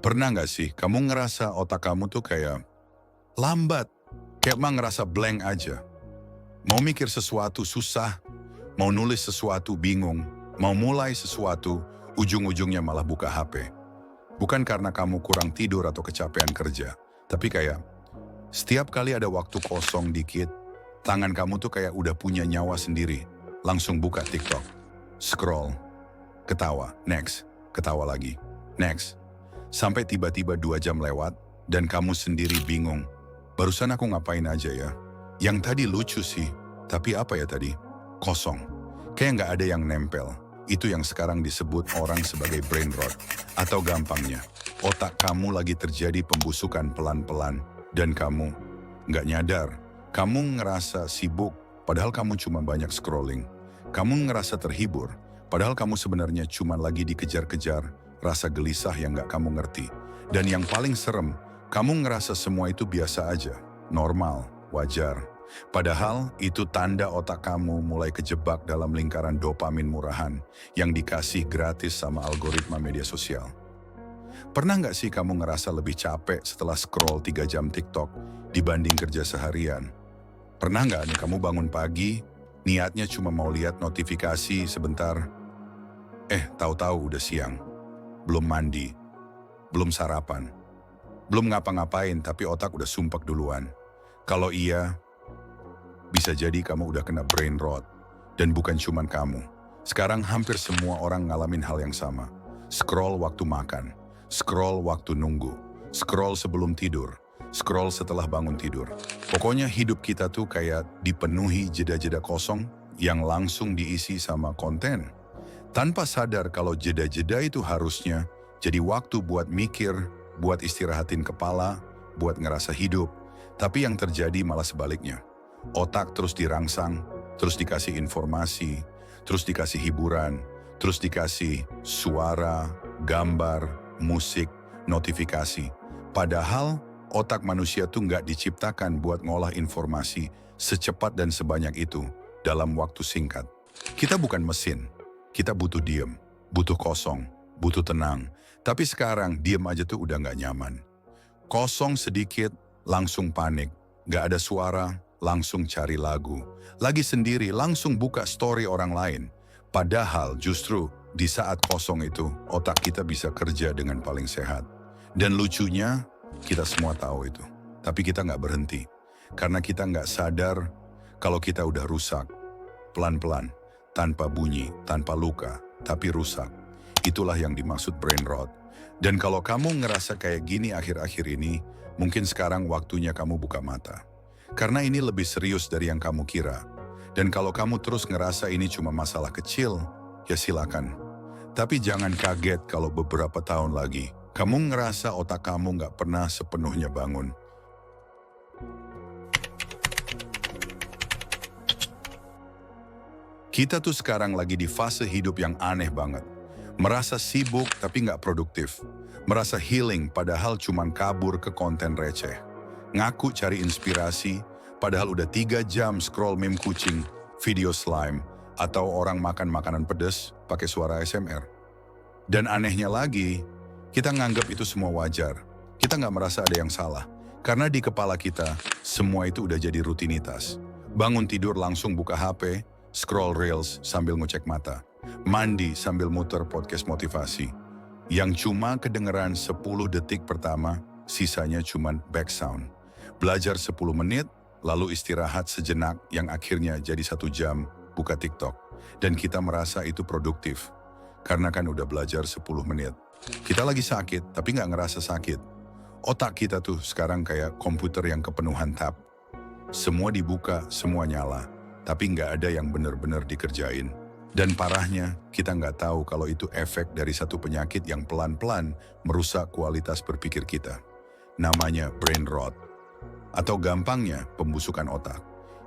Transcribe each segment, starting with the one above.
Pernah nggak sih kamu ngerasa otak kamu tuh kayak lambat, kayak mah ngerasa blank aja. Mau mikir sesuatu susah, mau nulis sesuatu bingung, mau mulai sesuatu ujung-ujungnya malah buka HP. Bukan karena kamu kurang tidur atau kecapean kerja, tapi kayak setiap kali ada waktu kosong dikit, tangan kamu tuh kayak udah punya nyawa sendiri. Langsung buka TikTok, scroll, ketawa, next, ketawa lagi, next. Sampai tiba-tiba 2 jam lewat dan kamu sendiri bingung. Barusan aku ngapain aja ya? Yang tadi lucu sih, tapi apa ya tadi? Kosong. Kayak nggak ada yang nempel. Itu yang sekarang disebut orang sebagai brain rot. Atau gampangnya, otak kamu lagi terjadi pembusukan pelan-pelan dan kamu nggak nyadar. Kamu ngerasa sibuk, padahal kamu cuma banyak scrolling. Kamu ngerasa terhibur, padahal kamu sebenarnya cuma lagi dikejar-kejar rasa gelisah yang gak kamu ngerti. Dan yang paling serem, kamu ngerasa semua itu biasa aja, normal, wajar. Padahal itu tanda otak kamu mulai kejebak dalam lingkaran dopamin murahan yang dikasih gratis sama algoritma media sosial. Pernah gak sih kamu ngerasa lebih capek setelah scroll 3 jam TikTok dibanding kerja seharian? Pernah gak nih kamu bangun pagi, niatnya cuma mau lihat notifikasi sebentar, tahu-tahu udah siang. Belum mandi, belum sarapan, belum ngapa-ngapain tapi otak udah sumpek duluan. Kalau iya, bisa jadi kamu udah kena brain rot. Dan bukan cuman kamu. Sekarang hampir semua orang ngalamin hal yang sama. Scroll waktu makan, scroll waktu nunggu, scroll sebelum tidur, scroll setelah bangun tidur. Pokoknya hidup kita tuh kayak dipenuhi jeda-jeda kosong yang langsung diisi sama konten. Tanpa sadar kalau jeda-jeda itu harusnya jadi waktu buat mikir, buat istirahatin kepala, buat ngerasa hidup. Tapi yang terjadi malah sebaliknya. Otak terus dirangsang, terus dikasih informasi, terus dikasih hiburan, terus dikasih suara, gambar, musik, notifikasi. Padahal otak manusia tuh nggak diciptakan buat ngolah informasi secepat dan sebanyak itu dalam waktu singkat. Kita bukan mesin. Kita butuh diem, butuh kosong, butuh tenang. Tapi sekarang diem aja tuh udah gak nyaman. Kosong sedikit, langsung panik. Gak ada suara, langsung cari lagu. Lagi sendiri, langsung buka story orang lain. Padahal justru di saat kosong itu, otak kita bisa kerja dengan paling sehat. Dan lucunya, kita semua tahu itu. Tapi kita gak berhenti. Karena kita gak sadar kalau kita udah rusak. Pelan-pelan. Tanpa bunyi, tanpa luka, tapi rusak. Itulah yang dimaksud brain rot. Dan kalau kamu ngerasa kayak gini akhir-akhir ini, mungkin sekarang waktunya kamu buka mata. Karena ini lebih serius dari yang kamu kira. Dan kalau kamu terus ngerasa ini cuma masalah kecil, ya silakan. Tapi jangan kaget kalau beberapa tahun lagi, kamu ngerasa otak kamu nggak pernah sepenuhnya bangun. Kita tuh sekarang lagi di fase hidup yang aneh banget. Merasa sibuk tapi nggak produktif. Merasa healing padahal cuman kabur ke konten receh. Ngaku cari inspirasi padahal udah 3 jam scroll meme kucing, video slime, atau orang makan makanan pedas pakai suara ASMR. Dan anehnya lagi, kita nganggap itu semua wajar. Kita nggak merasa ada yang salah. Karena di kepala kita, semua itu udah jadi rutinitas. Bangun tidur langsung buka HP, scroll reels sambil ngecek mata. Mandi sambil muter podcast motivasi. Yang cuma kedengeran 10 detik pertama, sisanya cuma back sound. Belajar 10 menit, lalu istirahat sejenak yang akhirnya jadi 1 jam buka TikTok. Dan kita merasa itu produktif. Karena kan udah belajar 10 menit. Kita lagi sakit, tapi nggak ngerasa sakit. Otak kita tuh sekarang kayak komputer yang kepenuhan tab. Semua dibuka, semua nyala. Tapi nggak ada yang benar-benar dikerjain. Dan parahnya, kita nggak tahu kalau itu efek dari satu penyakit yang pelan-pelan merusak kualitas berpikir kita. Namanya brain rot. Atau gampangnya, pembusukan otak.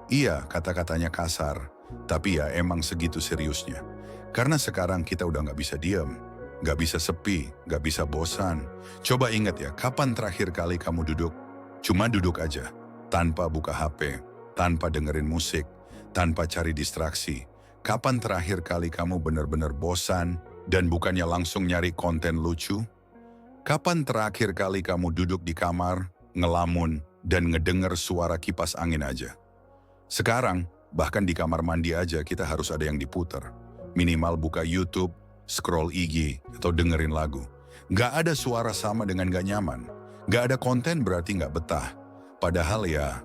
Iya, kata-katanya kasar, tapi ya emang segitu seriusnya. Karena sekarang kita udah nggak bisa diam, nggak bisa sepi, nggak bisa bosan. Coba ingat ya, kapan terakhir kali kamu duduk? Cuma duduk aja, tanpa buka HP, tanpa dengerin musik, tanpa cari distraksi. Kapan terakhir kali kamu benar-benar bosan dan bukannya langsung nyari konten lucu? Kapan terakhir kali kamu duduk di kamar, ngelamun, dan ngedenger suara kipas angin aja? Sekarang, bahkan di kamar mandi aja kita harus ada yang diputar. Minimal buka YouTube, scroll IG, atau dengerin lagu. Gak ada suara sama dengan gak nyaman. Gak ada konten berarti gak betah. Padahal ya,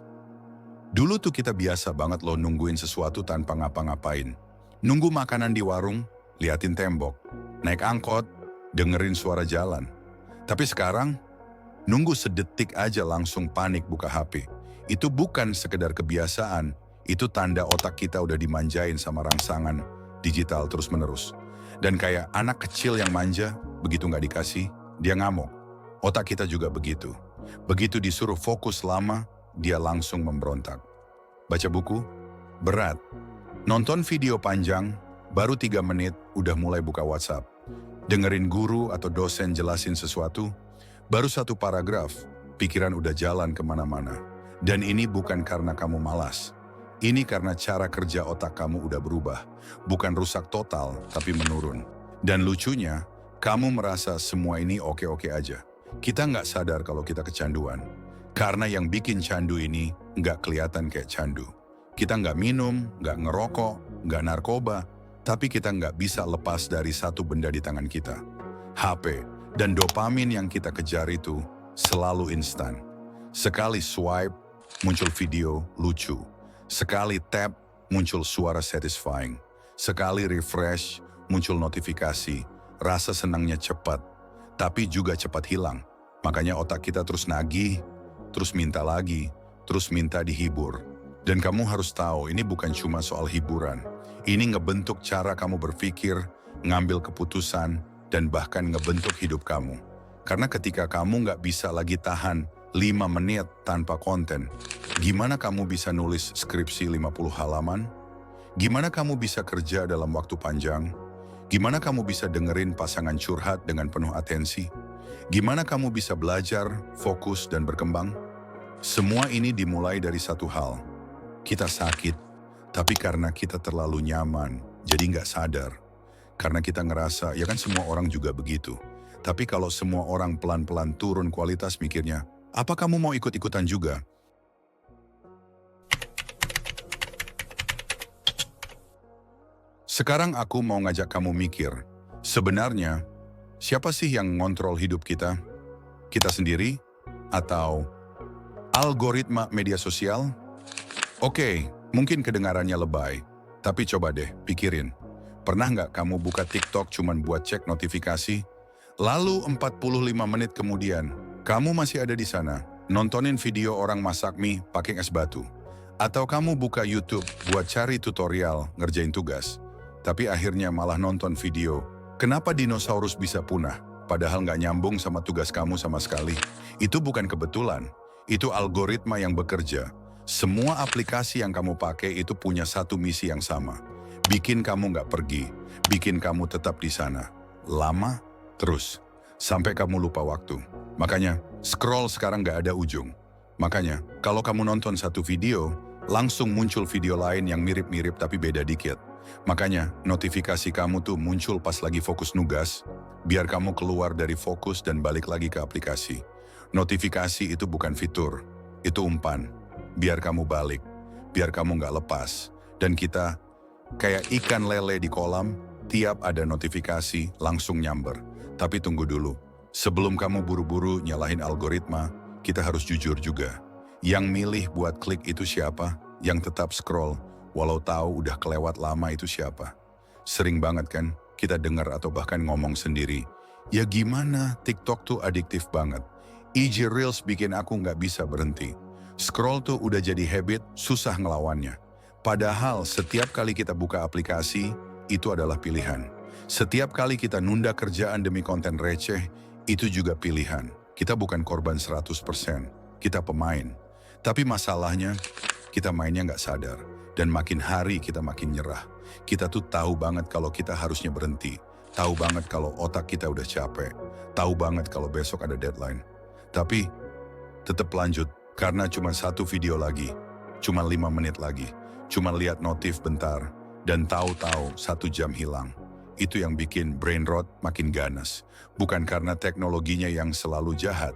dulu tuh kita biasa banget loh nungguin sesuatu tanpa ngapa-ngapain. Nunggu makanan di warung, liatin tembok. Naik angkot, dengerin suara jalan. Tapi sekarang, nunggu sedetik aja langsung panik buka HP. Itu bukan sekedar kebiasaan, itu tanda otak kita udah dimanjain sama rangsangan digital terus-menerus. Dan kayak anak kecil yang manja, begitu nggak dikasih, dia ngamuk. Otak kita juga begitu. Begitu disuruh fokus lama, dia langsung memberontak. Baca buku? Berat. Nonton video panjang, baru 3 menit udah mulai buka WhatsApp. Dengerin guru atau dosen jelasin sesuatu, baru 1 paragraf, pikiran udah jalan kemana-mana. Dan ini bukan karena kamu malas. Ini karena cara kerja otak kamu udah berubah. Bukan rusak total, tapi menurun. Dan lucunya, kamu merasa semua ini oke-oke aja. Kita nggak sadar kalau kita kecanduan. Karena yang bikin candu ini nggak kelihatan kayak candu. Kita nggak minum, nggak ngerokok, nggak narkoba, tapi kita nggak bisa lepas dari satu benda di tangan kita. HP dan dopamin yang kita kejar itu selalu instan. Sekali swipe, muncul video lucu. Sekali tap, muncul suara satisfying. Sekali refresh, muncul notifikasi. Rasa senangnya cepat, tapi juga cepat hilang. Makanya otak kita terus nagih, terus minta lagi, terus minta dihibur. Dan kamu harus tahu, ini bukan cuma soal hiburan. Ini ngebentuk cara kamu berpikir, ngambil keputusan, dan bahkan ngebentuk hidup kamu. Karena ketika kamu nggak bisa lagi tahan 5 menit tanpa konten, gimana kamu bisa nulis skripsi 50 halaman? Gimana kamu bisa kerja dalam waktu panjang? Gimana kamu bisa dengerin pasangan curhat dengan penuh atensi? Gimana kamu bisa belajar, fokus, dan berkembang? Semua ini dimulai dari satu hal. Kita sakit. Tapi karena kita terlalu nyaman, jadi nggak sadar. Karena kita ngerasa, ya kan semua orang juga begitu. Tapi kalau semua orang pelan-pelan turun kualitas mikirnya, apa kamu mau ikut-ikutan juga? Sekarang aku mau ngajak kamu mikir, sebenarnya siapa sih yang ngontrol hidup kita? Kita sendiri? Atau algoritma media sosial? Oke. Mungkin kedengarannya lebay, tapi coba deh pikirin. Pernah nggak kamu buka TikTok cuman buat cek notifikasi? Lalu 45 menit kemudian, kamu masih ada di sana, nontonin video orang masak mie pakai es batu. Atau kamu buka YouTube buat cari tutorial ngerjain tugas. Tapi akhirnya malah nonton video, kenapa dinosaurus bisa punah? Padahal nggak nyambung sama tugas kamu sama sekali. Itu bukan kebetulan, itu algoritma yang bekerja. Semua aplikasi yang kamu pakai itu punya satu misi yang sama. Bikin kamu nggak pergi, bikin kamu tetap di sana. Lama, terus. Sampai kamu lupa waktu. Makanya, scroll sekarang nggak ada ujung. Makanya, kalau kamu nonton satu video, langsung muncul video lain yang mirip-mirip tapi beda dikit. Makanya, notifikasi kamu tuh muncul pas lagi fokus nugas, biar kamu keluar dari fokus dan balik lagi ke aplikasi. Notifikasi itu bukan fitur, itu umpan. Biar kamu balik, biar kamu nggak lepas. Dan kita kayak ikan lele di kolam, tiap ada notifikasi langsung nyamber. Tapi tunggu dulu, sebelum kamu buru-buru nyalahin algoritma, kita harus jujur juga. Yang milih buat klik itu siapa? Yang tetap scroll, walau tahu udah kelewat lama itu siapa? Sering banget kan kita dengar atau bahkan ngomong sendiri, ya gimana TikTok tuh adiktif banget. IG Reels bikin aku nggak bisa berhenti. Scroll tuh udah jadi habit, susah ngelawannya. Padahal setiap kali kita buka aplikasi, itu adalah pilihan. Setiap kali kita nunda kerjaan demi konten receh, itu juga pilihan. Kita bukan korban 100%, kita pemain. Tapi masalahnya, kita mainnya nggak sadar. Dan makin hari kita makin nyerah. Kita tuh tahu banget kalau kita harusnya berhenti. Tahu banget kalau otak kita udah capek. Tahu banget kalau besok ada deadline. Tapi tetap lanjut. Karena cuma satu video lagi, cuma 5 menit lagi, cuma lihat notif bentar, dan tahu-tahu 1 jam hilang. Itu yang bikin brain rot makin ganas. Bukan karena teknologinya yang selalu jahat,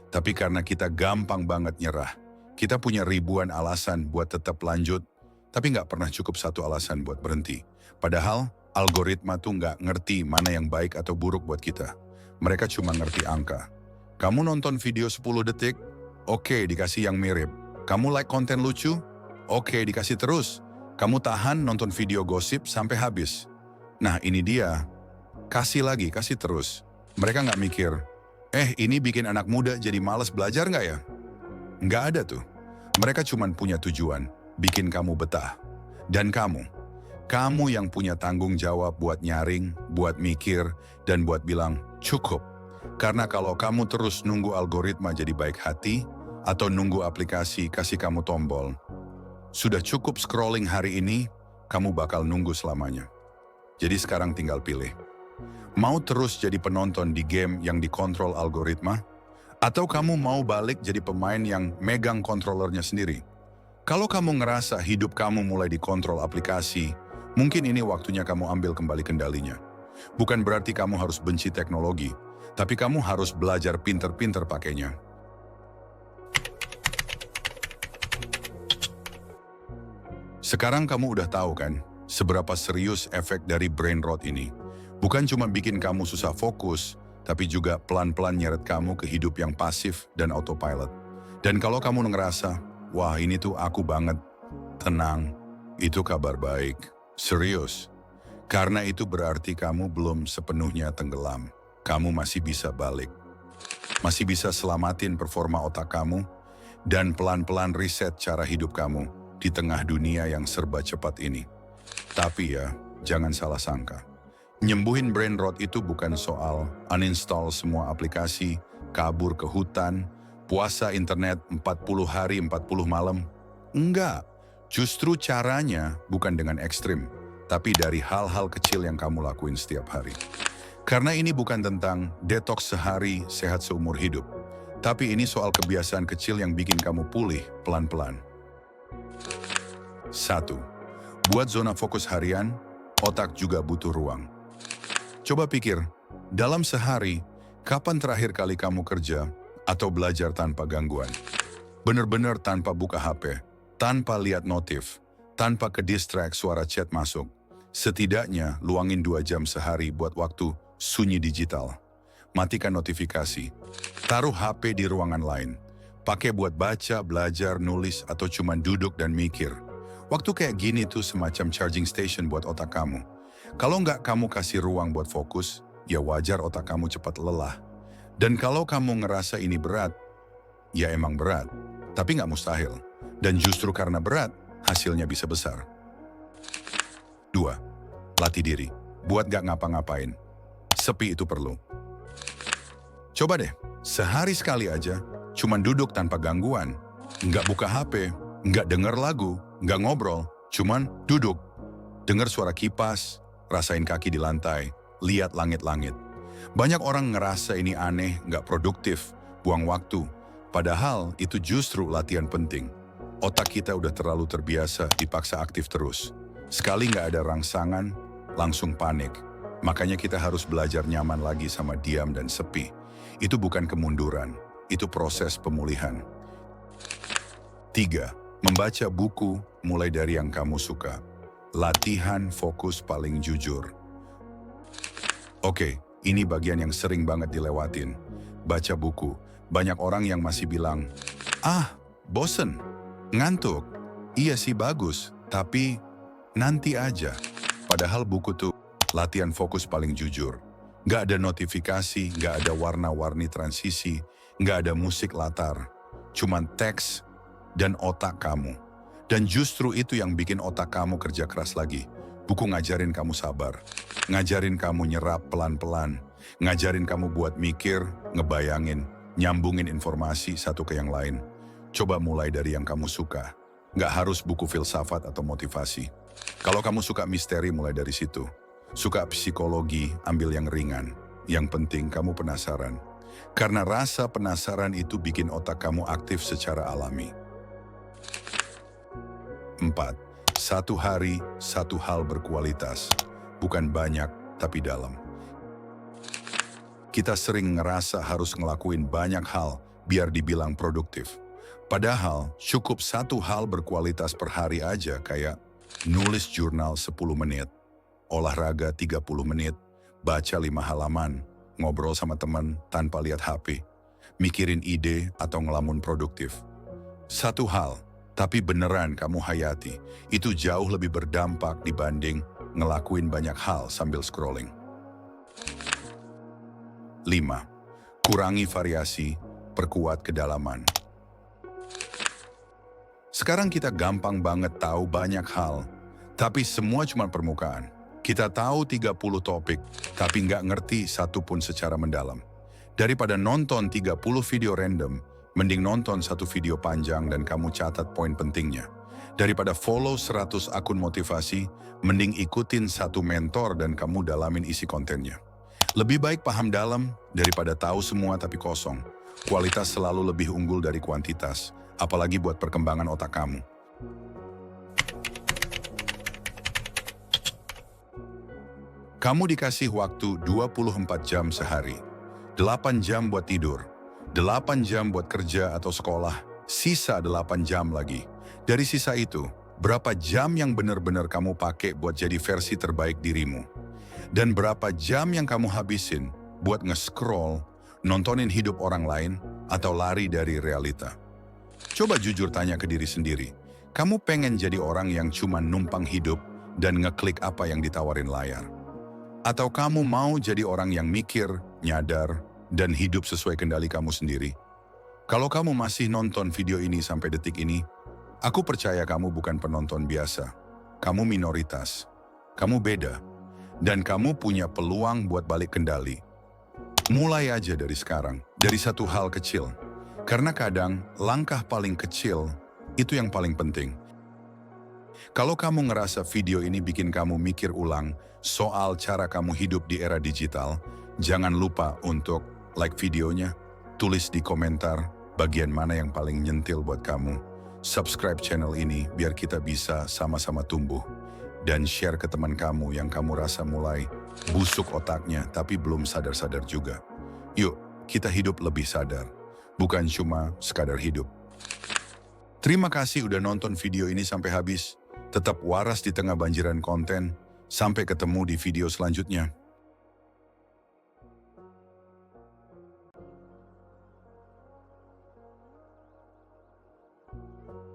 tapi karena kita gampang banget nyerah. Kita punya ribuan alasan buat tetap lanjut, tapi nggak pernah cukup satu alasan buat berhenti. Padahal algoritma tuh nggak ngerti mana yang baik atau buruk buat kita. Mereka cuma ngerti angka. Kamu nonton video 10 detik, oke dikasih yang mirip. Kamu like konten lucu, oke dikasih terus. Kamu tahan nonton video gosip sampai habis. Nah ini dia, kasih lagi, kasih terus. Mereka nggak mikir, ini bikin anak muda jadi malas belajar nggak ya? Nggak ada tuh. Mereka cuma punya tujuan, bikin kamu betah. Dan kamu yang punya tanggung jawab buat nyaring, buat mikir, dan buat bilang cukup. Karena kalau kamu terus nunggu algoritma jadi baik hati, atau nunggu aplikasi kasih kamu tombol, sudah cukup scrolling hari ini, kamu bakal nunggu selamanya. Jadi sekarang tinggal pilih. Mau terus jadi penonton di game yang dikontrol algoritma? Atau kamu mau balik jadi pemain yang megang kontrolernya sendiri? Kalau kamu ngerasa hidup kamu mulai dikontrol aplikasi, mungkin ini waktunya kamu ambil kembali kendalinya. Bukan berarti kamu harus benci teknologi, tapi kamu harus belajar pinter-pinter pakainya. Sekarang kamu udah tahu kan, seberapa serius efek dari brain rot ini. Bukan cuma bikin kamu susah fokus, tapi juga pelan-pelan nyeret kamu ke hidup yang pasif dan autopilot. Dan kalau kamu ngerasa, wah ini tuh aku banget, tenang, itu kabar baik, serius. Karena itu berarti kamu belum sepenuhnya tenggelam. Kamu masih bisa balik. Masih bisa selamatin performa otak kamu, dan pelan-pelan riset cara hidup kamu di tengah dunia yang serba cepat ini. Tapi ya, jangan salah sangka. Nyembuhin brain rot itu bukan soal uninstall semua aplikasi, kabur ke hutan, puasa internet 40 hari 40 malam. Enggak, justru caranya bukan dengan ekstrim, tapi dari hal-hal kecil yang kamu lakuin setiap hari. Karena ini bukan tentang detox sehari sehat seumur hidup, tapi ini soal kebiasaan kecil yang bikin kamu pulih pelan-pelan. 1. Buat zona fokus harian, otak juga butuh ruang. Coba pikir, dalam sehari, kapan terakhir kali kamu kerja atau belajar tanpa gangguan? Bener-bener tanpa buka HP, tanpa lihat notif, tanpa ke-distract suara chat masuk. Setidaknya luangin 2 jam sehari buat waktu sunyi digital. Matikan notifikasi, taruh HP di ruangan lain. Pakai buat baca, belajar, nulis, atau cuma duduk dan mikir. Waktu kayak gini tuh semacam charging station buat otak kamu. Kalau nggak kamu kasih ruang buat fokus, ya wajar otak kamu cepat lelah. Dan kalau kamu ngerasa ini berat, ya emang berat, tapi nggak mustahil. Dan justru karena berat, hasilnya bisa besar. 2. Latih diri, buat nggak ngapa-ngapain. Sepi itu perlu. Coba deh, sehari sekali aja, cuman duduk tanpa gangguan. Nggak buka HP, nggak denger lagu, nggak ngobrol, cuman duduk. Dengar suara kipas, rasain kaki di lantai, lihat langit-langit. Banyak orang ngerasa ini aneh, nggak produktif, buang waktu. Padahal itu justru latihan penting. Otak kita udah terlalu terbiasa dipaksa aktif terus. Sekali nggak ada rangsangan, langsung panik. Makanya kita harus belajar nyaman lagi sama diam dan sepi. Itu bukan kemunduran, itu proses pemulihan. 3. Membaca buku mulai dari yang kamu suka. Latihan fokus paling jujur. Oke, ini bagian yang sering banget dilewatin. Baca buku. Banyak orang yang masih bilang, bosen, ngantuk. Iya sih bagus, tapi nanti aja. Padahal buku tuh latihan fokus paling jujur. Nggak ada notifikasi, nggak ada warna-warni transisi, nggak ada musik latar. Cuman teks dan otak kamu. Dan justru itu yang bikin otak kamu kerja keras lagi. Buku ngajarin kamu sabar, ngajarin kamu nyerap pelan-pelan, ngajarin kamu buat mikir, ngebayangin, nyambungin informasi satu ke yang lain. Coba mulai dari yang kamu suka. Nggak harus buku filsafat atau motivasi. Kalau kamu suka misteri, mulai dari situ. Suka psikologi, ambil yang ringan. Yang penting kamu penasaran. Karena rasa penasaran itu bikin otak kamu aktif secara alami. 4. Satu hari, satu hal berkualitas. Bukan banyak, tapi dalam. Kita sering ngerasa harus ngelakuin banyak hal biar dibilang produktif. Padahal cukup satu hal berkualitas per hari aja kayak nulis jurnal 10 menit, olahraga 30 menit, baca 5 halaman, ngobrol sama teman tanpa lihat HP, mikirin ide atau ngelamun produktif. Satu hal, tapi beneran kamu hayati, itu jauh lebih berdampak dibanding ngelakuin banyak hal sambil scrolling. 5. Kurangi variasi, perkuat kedalaman. Sekarang kita gampang banget tahu banyak hal, tapi semua cuma permukaan. Kita tahu 30 topik, tapi nggak ngerti satu pun secara mendalam. Daripada nonton 30 video random, mending nonton satu video panjang dan kamu catat poin pentingnya. Daripada follow 100 akun motivasi, mending ikutin satu mentor dan kamu dalamin isi kontennya. Lebih baik paham dalam daripada tahu semua tapi kosong. Kualitas selalu lebih unggul dari kuantitas, apalagi buat perkembangan otak kamu. Kamu dikasih waktu 24 jam sehari, 8 jam buat tidur, 8 jam buat kerja atau sekolah, sisa 8 jam lagi. Dari sisa itu, berapa jam yang benar-benar kamu pakai buat jadi versi terbaik dirimu? Dan berapa jam yang kamu habisin buat nge-scroll, nontonin hidup orang lain, atau lari dari realita? Coba jujur tanya ke diri sendiri, kamu pengen jadi orang yang cuma numpang hidup dan ngeklik apa yang ditawarin layar? Atau kamu mau jadi orang yang mikir, nyadar, dan hidup sesuai kendali kamu sendiri? Kalau kamu masih nonton video ini sampai detik ini, aku percaya kamu bukan penonton biasa. Kamu minoritas. Kamu beda. Dan kamu punya peluang buat balik kendali. Mulai aja dari sekarang, dari satu hal kecil. Karena kadang langkah paling kecil itu yang paling penting. Kalau kamu ngerasa video ini bikin kamu mikir ulang soal cara kamu hidup di era digital, jangan lupa untuk like videonya, tulis di komentar bagian mana yang paling nyentil buat kamu. Subscribe channel ini biar kita bisa sama-sama tumbuh. Dan share ke teman kamu yang kamu rasa mulai busuk otaknya tapi belum sadar-sadar juga. Yuk, kita hidup lebih sadar, bukan cuma sekadar hidup. Terima kasih udah nonton video ini sampai habis. Tetap waras di tengah banjiran konten. Sampai ketemu di video selanjutnya.